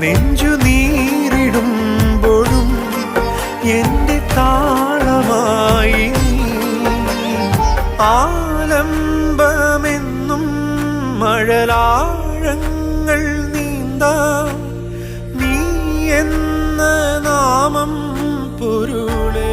നെഞ്ചു നീറിടുമ്പോഴും എൻ്റെ താളമായി ആലംബമെന്നും മഴലാഴങ്ങൾ നീന്താ നീ എന്ന നാമം പൊരുളേ.